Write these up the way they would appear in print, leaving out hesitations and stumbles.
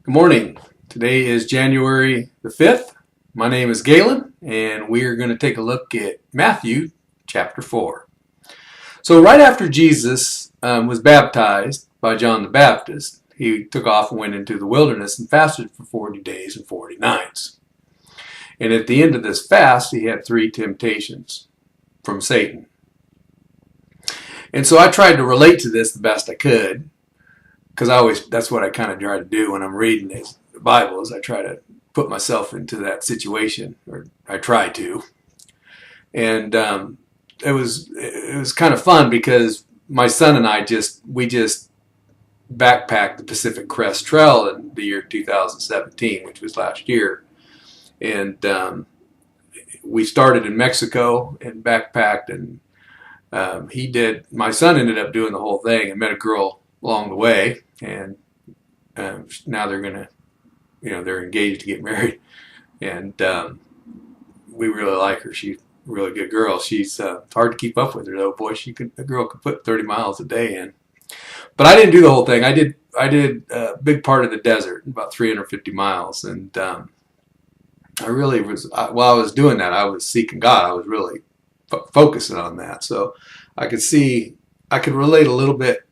Good morning. Today is January the 5th. My name is Galen, and we are going to take a look at Matthew chapter 4. So, right after Jesus was baptized by John the Baptist, he took off and went into the wilderness and fasted for 40 days and 40 nights. And at the end of this fast, he had three temptations from Satan. And so I tried to relate to this the best I could, because that's what I kind of try to do when I'm reading the Bible, is I try to put myself into that situation, or I try to. And it was kind of fun because my son and I just backpacked the Pacific Crest Trail in the year 2017, which was last year. And we started in Mexico and backpacked, and my son ended up doing the whole thing and met a girl along the way, and now they're engaged to get married, and we really like her. She's a really good girl. She's hard to keep up with her though. Boy, the girl could put 30 miles a day in. But I didn't do the whole thing. I did a big part of the desert, about 350 miles, and I really was. While I was doing that, I was seeking God. I was really focusing on that, so I could relate a little bit,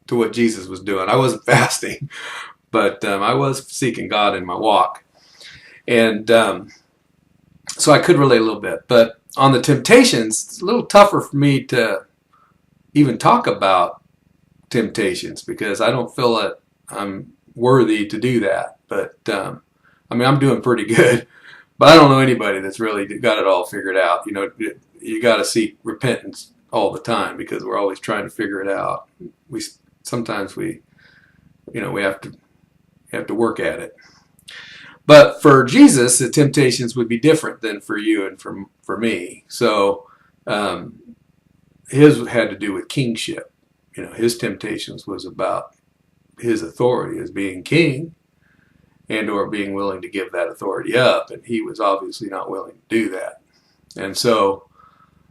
to what Jesus was doing. I wasn't fasting, but I was seeking God in my walk. And so I could relate a little bit. But on the temptations, it's a little tougher for me to even talk about temptations because I don't feel that I'm worthy to do that. But I'm doing pretty good. But I don't know anybody that's really got it all figured out. You got to seek repentance all the time because we're always trying to figure it out. Sometimes we have to work at it. But for Jesus, the temptations would be different than for you and for me. So his had to do with kingship. His temptations was about his authority as being king and or being willing to give that authority up. And he was obviously not willing to do that. And so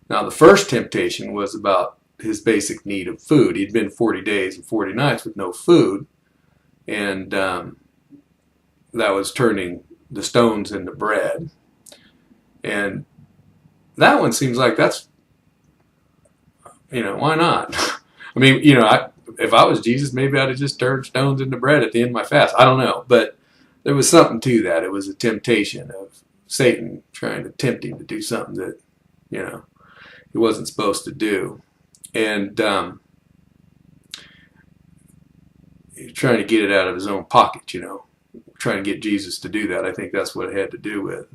now the first temptation was about his basic need of food. He'd been 40 days and 40 nights with no food, and that was turning the stones into bread. And that one seems like that's, why not? If I was Jesus, maybe I'd have just turned stones into bread at the end of my fast. I don't know, but there was something to that. It was a temptation of Satan trying to tempt him to do something that, he wasn't supposed to do. And he's trying to get it out of his own pocket, trying to get Jesus to do that. I think that's what it had to do with.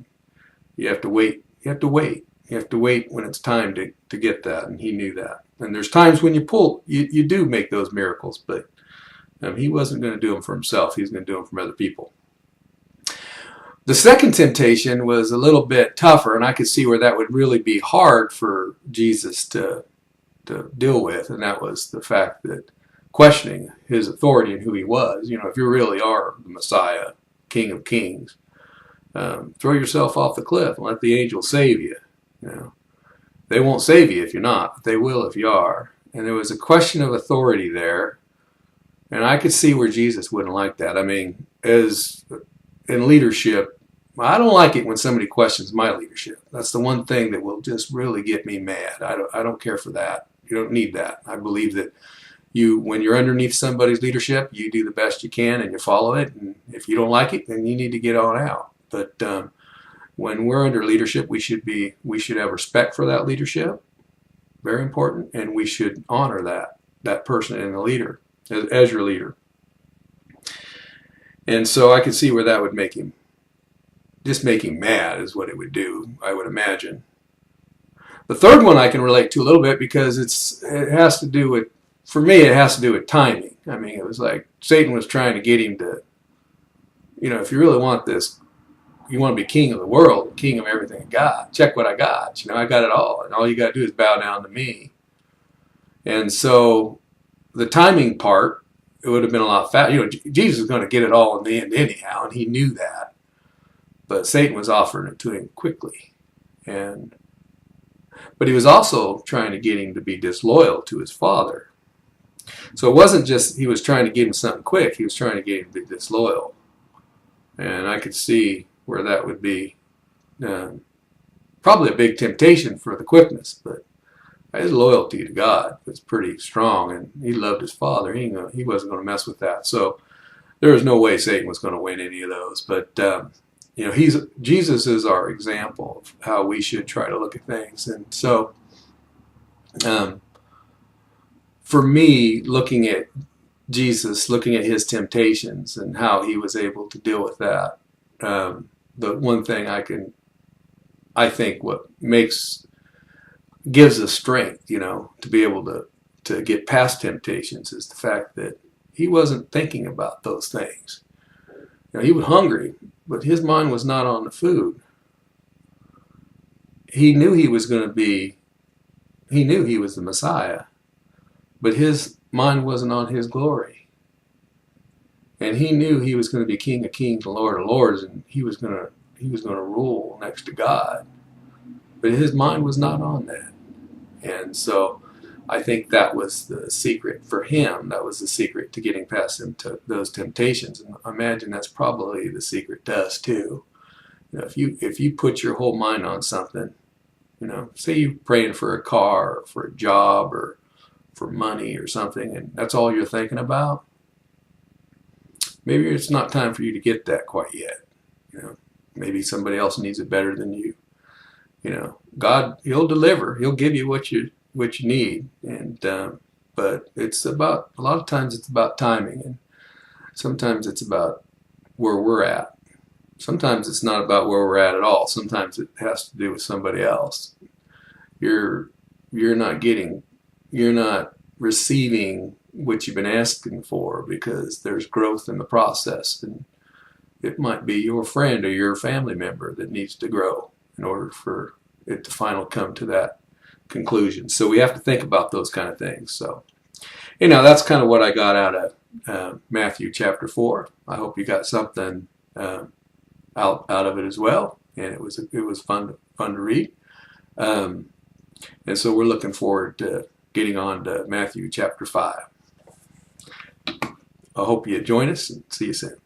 You have to wait. You have to wait. You have to wait when it's time to get that, and he knew that. And there's times when you do make those miracles, but he wasn't going to do them for himself. He was going to do them from other people. The second temptation was a little bit tougher, and I could see where that would really be hard for Jesus to deal with, and that was the fact that questioning his authority and who he was. If you really are the Messiah, King of Kings, throw yourself off the cliff and let the angels save you. They won't save you if you're not, but they will if you are. And there was a question of authority there, and I could see where Jesus wouldn't like that. As in leadership, I don't like it when somebody questions my leadership. That's the one thing that will just really get me mad. I don't care for that. You don't need that. I believe that when you're underneath somebody's leadership, you do the best you can and you follow it. And if you don't like it, then you need to get on out. But when we're under leadership, we should have respect for that leadership. Very important. And we should honor that person and the leader as your leader. And so I could see where that would make him mad is what it would do, I would imagine. The third one I can relate to a little bit because it has to do with timing. It was like Satan was trying to get him to, if you really want this, you want to be king of the world, king of everything I got, check what I got. I got it all, and all you got to do is bow down to me. And so the timing part, it would have been a lot faster. Jesus was going to get it all in the end anyhow, and he knew that. But Satan was offering it to him quickly. But he was also trying to get him to be disloyal to his father. So it wasn't just he was trying to get him something quick. He was trying to get him to be disloyal. And I could see where that would be probably a big temptation for the quickness, but his loyalty to God was pretty strong, and he loved his father. He wasn't going to mess with that. So there was no way Satan was going to win any of those. But Jesus is our example of how we should try to look at things. And so for me, looking at Jesus, looking at his temptations and how he was able to deal with that, the one thing I think what gives us strength, to be able to get past temptations is the fact that he wasn't thinking about those things. He was hungry, but his mind was not on the food. He knew he was he knew he was the Messiah, but his mind wasn't on his glory. And he knew he was going to be King of Kings and Lord of Lords, and he was going to rule next to God. But his mind was not on that. And so I think that was the secret for him. That was the secret to getting past those temptations. And I imagine that's probably the secret to us too. If you put your whole mind on something, say you're praying for a car or for a job or for money or something, and that's all you're thinking about, maybe it's not time for you to get that quite yet. Maybe somebody else needs it better than you. God, he'll deliver. He'll give you what you need. And but a lot of times it's about timing, and sometimes it's about where we're at. Sometimes it's not about where we're at all. Sometimes it has to do with somebody else. You're not receiving what you've been asking for because there's growth in the process, and it might be your friend or your family member that needs to grow in order for it to finally come to that conclusion. So we have to think about those kind of things. So, that's kind of what I got out of Matthew chapter 4. I hope you got something out of it as well, and it was fun to read. And so we're looking forward to getting on to Matthew chapter 5. I hope you join us, and see you soon.